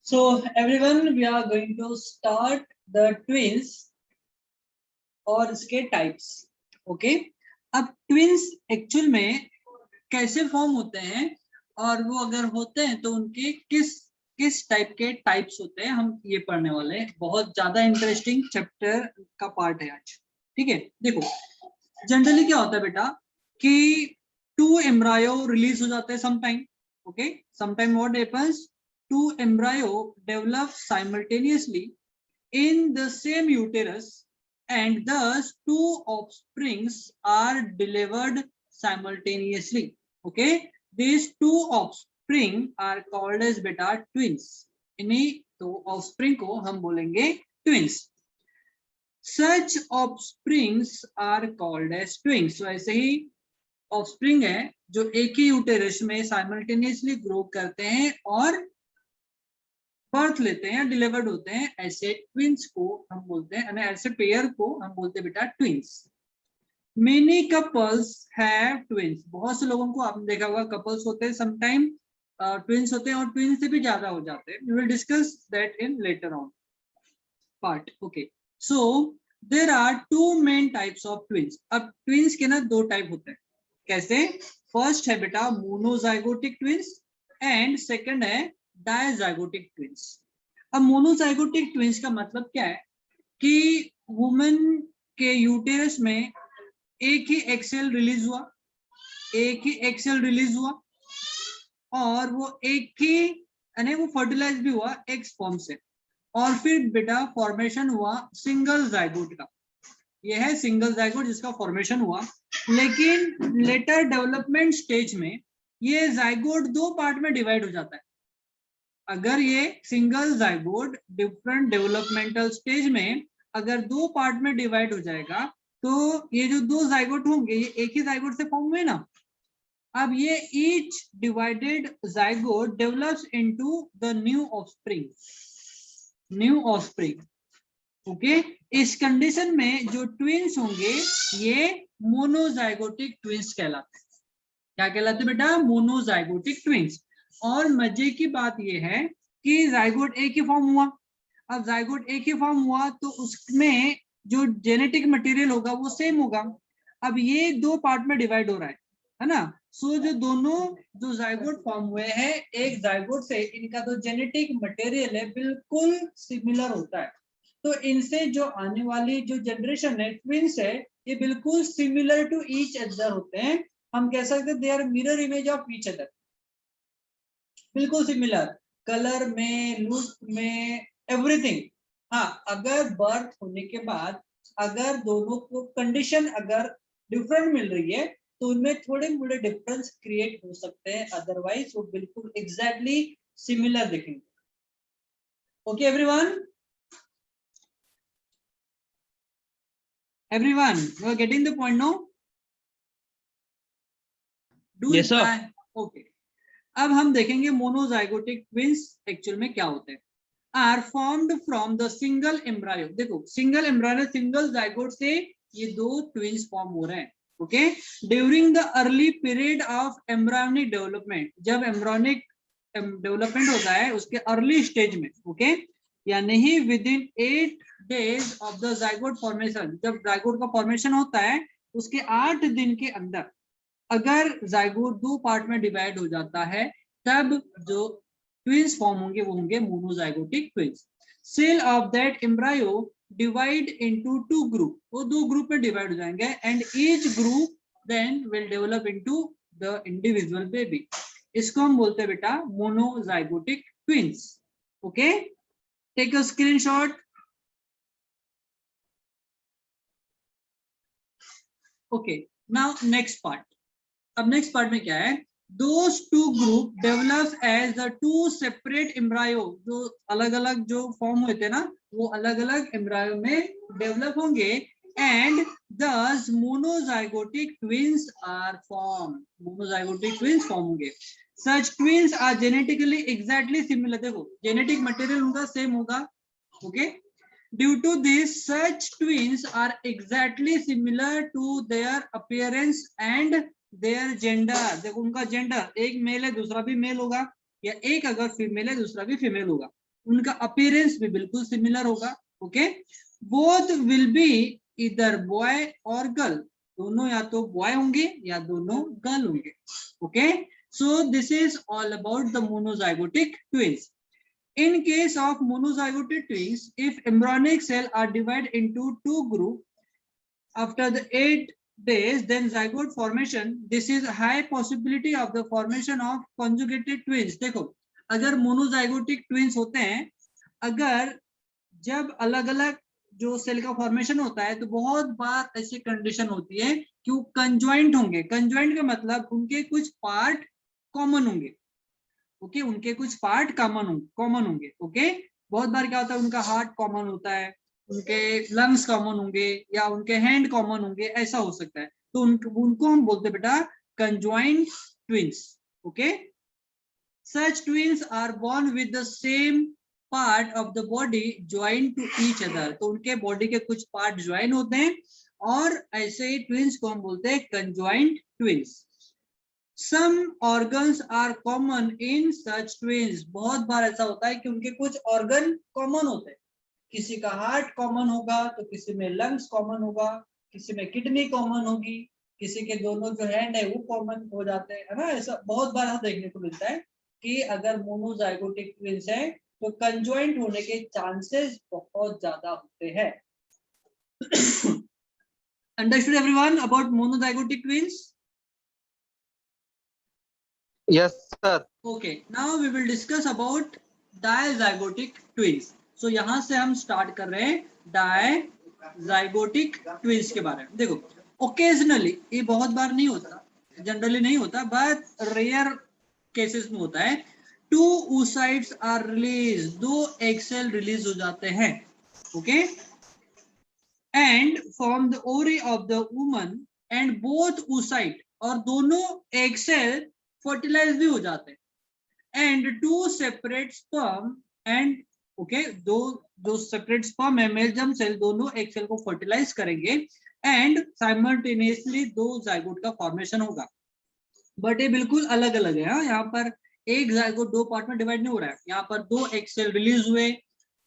So everyone, we are going to start the twins और इसके types. Okay, अब twins actual में कैसे फॉर्म होते हैं और वो अगर होते हैं तो उनके किस किस टाइप के टाइप्स होते हैं हम ये पढ़ने वाले हैं. बहुत ज्यादा इंटरेस्टिंग चैप्टर का पार्ट है आज. ठीक है, देखो जनरली क्या होता है बेटा कि टू एम्ब्रायो रिलीज हो जाते हैं sometime. Okay, sometime what happens, two embryo develop simultaneously in the same uterus and thus two offsprings are delivered simultaneously. Okay, these two offspring are called as beta twins. इन्हीं तो offspring को हम बोलेंगे twins. Such offsprings are called as twins. So ऐसे ही offspring है जो एक ही uterus में साइमल्टेनियसली ग्रो करते हैं और बर्थ लेते हैं, डिलीवर्ड होते हैं. ऐसे ट्विंस को हम बोलते हैं, ऐसे पेयर को हम बोलते हैं बेटा twins. Many couples have twins. बहुत से लोगों को आपने देखा होगा कपल्स होते हैं समटाइम ट्विंस होते हैं और ट्विंस से भी ज्यादा हो जाते हैं. We will discuss that in later on part. Okay, so there are two main types of twins. अब ट्विंस के ना दो टाइप होते हैं. कैसे? फर्स्ट है बेटा मोनोजाइगोटिक ट्विंस एंड सेकंड है डायजाइगोटिक ट्विंस. अब मोनोजाइगोटिक ट्विंस का मतलब क्या है कि वुमेन के यूटेरस में एक ही एग सेल रिलीज हुआ, और वो एक ही यानी वो फर्टिलाइज भी हुआ एग्स फॉर्म से, और फिर बेटा फॉर्मेशन हुआ सिंगल जाइगोट का. यह है सिंगल जाइगोट जिसका फॉर्मेशन हुआ. लेकिन लेटर डेवलपमेंट स्टेज में ये जाइगोट दो पार्ट में डिवाइड हो जाता है. अगर ये single zygote different developmental stage में अगर दो पार्ट में डिवाइड हो जाएगा तो ये जो दो जाइगोट होंगे ये एक ही जाइगोट से फॉर्म हुए ना. अब ये each divided zygote develops into the new offspring. Okay, इस कंडीशन में जो ट्विंस होंगे ये मोनोजाइगोटिक ट्विंस कहलाते हैं. क्या कहलाते हैं बेटा? Monozygotic twins. और मजे की बात यह है कि जाइगोट एक ही फॉर्म हुआ. अब जाइगोट एक ही फॉर्म हुआ तो उसमें जो जेनेटिक मटेरियल होगा वो सेम होगा. अब ये दो पार्ट में डिवाइड हो रहा है ना. सो जो दोनों जो जाइगोट फॉर्म हुए हैं एक जाइगोट से, इनका जो जेनेटिक मटेरियल है बिल्कुल सिमिलर होता है. तो इनसे जो आने वाली जो जनरेशन है ट्विंस है ये बिल्कुल सिमिलर टू ईच अदर होते हैं. हम कह सकते हैं they are mirror image of each other. बिल्कुल सिमिलर कलर में, लुक में, एवरीथिंग. हाँ, अगर बर्थ होने के बाद अगर दोनों को कंडीशन अगर डिफरेंट मिल रही है तो उनमें थोड़े मोड़े डिफरेंस क्रिएट हो सकते हैं, अदरवाइज वो बिल्कुल एग्जैक्टली सिमिलर दिखेंगे. Okay everyone you are getting the point now? Yes sir. Okay, अब हम देखेंगे मोनोजाइगोटिक ट्विंस एक्चुअल में क्या होते हैं. Are formed from the single embryo. देखो सिंगल एम्ब्रायो सिंगल जाइगोट से ये दो ट्विंस फॉर्म हो रहे हैं. Okay, during the early period of embryonic development. जब एम्ब्रायोनिक डेवलपमेंट होता है उसके अर्ली स्टेज में, ओके, यानी ही within 8 days of the zygote formation. जब जाइगोट का फॉर्मेशन होता है उसके 8 दिन के अंदर अगर जाइगोट दो पार्ट में डिवाइड हो जाता है तब जो ट्विंस फॉर्म होंगे वो होंगे monozygotic twins. Cell of that embryo divide into two group. वो दो ग्रुप में डिवाइड हो जाएंगे and each group then will develop into the individual baby. इसको हम बोलते हैं बेटा monozygotic twins. Okay, take a screenshot. Okay, now next part. अब नेक्स्ट पार्ट में क्या है? Those two group develops as the two separate embryo. जो अलग अलग जो फॉर्म हुए थे ना वो अलग अलग एम्ब्रायो में डेवलप होंगे and thus monozygotic twins are formed. monozygotic twins form होंगे. Such twins are genetically exactly similar. देखो जेनेटिक मटेरियल उनका सेम होगा. Okay, Due to this, such twins are exactly similar to their appearance and their gender. देखो उनका gender, एक mail है दूसरा भी मेल होगा, या एक अगर फीमेल है दूसरा भी फीमेल होगा. उनका अपीयरेंस भी बिल्कुल सिमिलर होगा। ओके, बोथ विल बी इधर बॉय और गर्ल, दोनों या तो बॉय होंगे या दोनों गर्ल होंगे। Okay, so this is all about the monozygotic twins. In case of monozygotic twins, if embryonic cell are divided into two groups after the 8 days, then zygote formation. This is a high possibility of the formation of conjugated twins. देखो, अगर monozygotic twins होते हैं, अगर जब अलग अलग जो cell का फॉर्मेशन होता है, तो बहुत बार ऐसी कंडीशन होती है कि वो कंजॉइंट होंगे। कंजॉइंट का मतलब उनके कुछ पार्ट कॉमन होंगे। ओके, उनके कुछ पार्ट कॉमन होंगे। ओके, बहुत बार क्या होता है, उनका हार्ट कॉमन होता है, उनके लंग्स कॉमन होंगे, या उनके हैंड कॉमन होंगे, ऐसा हो सकता है। तो उनको हम बोलते हैं बेटा conjoint twins. Okay, such twins are born with the same part of the body join to each other. तो उनके बॉडी के कुछ पार्ट ज्वाइन होते हैं, और ऐसे ही ट्विंस को हम बोलते हैं conjoint twins. Some organs are common in such twins. बहुत बार ऐसा होता है कि उनके कुछ ऑर्गन कॉमन होते हैं। किसी का हार्ट कॉमन होगा, तो किसी में लंग्स कॉमन होगा, किसी में किडनी कॉमन होगी, किसी के दोनों जो हैंड है वो कॉमन हो जाते हैं, है ना। ऐसा बहुत बार ऐसा देखने को मिलता है कि अगर मोनोजाइगोटिक ट्विंस है तो कंजॉइंट होने के चांसेस बहुत ज्यादा होते हैं। Understood everyone about monozygotic twins? Yes, sir. Okay, now we will discuss about dizygotic twins. So यहाँ से हम स्टार्ट कर रहे हैं dizygotic twins के बारे में। देखो, occasionally, ये बहुत बार नहीं होता, जनरली नहीं होता, बट रेयर केसेस में होता है। 2 oocytes are released, 2 egg cell release हो जाते हैं। Okay, and from the ovary of the woman, and both oocyte, और दोनों egg cell फर्टिलाइज भी हो जाते हैं, and 2 separate sperm and okay, दो सेपरेट स्पर्म है, मेल जर्म सेल, दोनों एक सेल को फर्टिलाइज करेंगे, एंड साइमल्टेनियसली 2 जाइगोट का फॉर्मेशन होगा। बट ये बिल्कुल अलग अलग है। यहाँ पर एक जाइगोट 2 पार्ट में डिवाइड नहीं हो रहा है, यहाँ पर 2 एक सेल रिलीज हुए,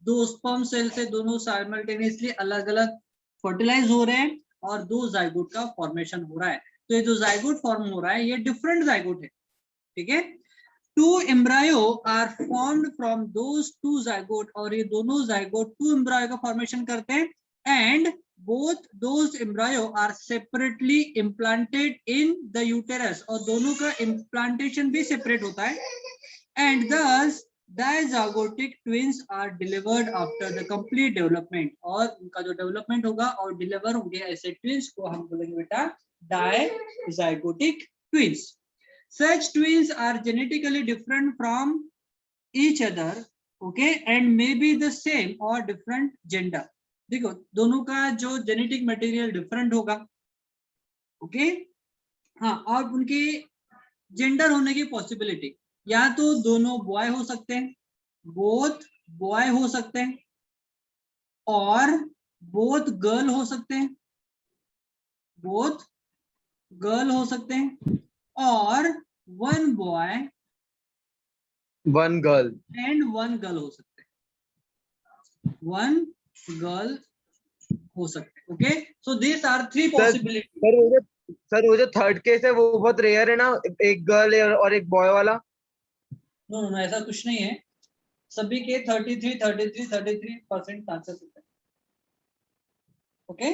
2 स्पर्म सेल से दोनों साइमल्टेनियसली अलग अलग फर्टिलाइज हो रहे हैं, और 2 जाइगोट का फॉर्मेशन हो रहा है। तो ये जो जाइगोट फॉर्म हो रहा है, ये डिफरेंट जाइगोट है। ठीक है, 2 embryo are formed from those 2 zygote, और ये दोनों जाइगोट 2 एम्ब्रायो का फॉर्मेशन करते हैं, and both those embryo are separately implanted in the uterus, और दोनों का इम्प्लांटेशन भी सेपरेट होता है, and these dizygotic twins are delivered after the complete development, और उनका जो डेवलपमेंट होगा और डिलीवर होंगे ऐसे ट्विंस को हम बोलेंगे बेटा डायजागोटिक twins. Such twins are genetically different from each other, okay, and may be the same or different gender. देखो, दोनों का जो जेनेटिक मटेरियल डिफरेंट होगा, ओके, हाँ, और उनके जेंडर होने की पॉसिबिलिटी, या तो दोनों बॉय हो सकते हैं, बोथ बॉय हो सकते हैं, और बोथ गर्ल हो सकते हैं, बोथ गर्ल हो सकते हैं, और 1 boy 1 girl and 1 girl हो सकते हैं, 1 girl हो सकते हैं। Okay, so this are 3 possibility. Sir वो जो थर्ड केस है वो बहुत रेयर है ना, एक गर्ल और एक बॉय वाला। नो नो, ऐसा कुछ नहीं है, सभी के 33% चांसेस होते हैं। ओके,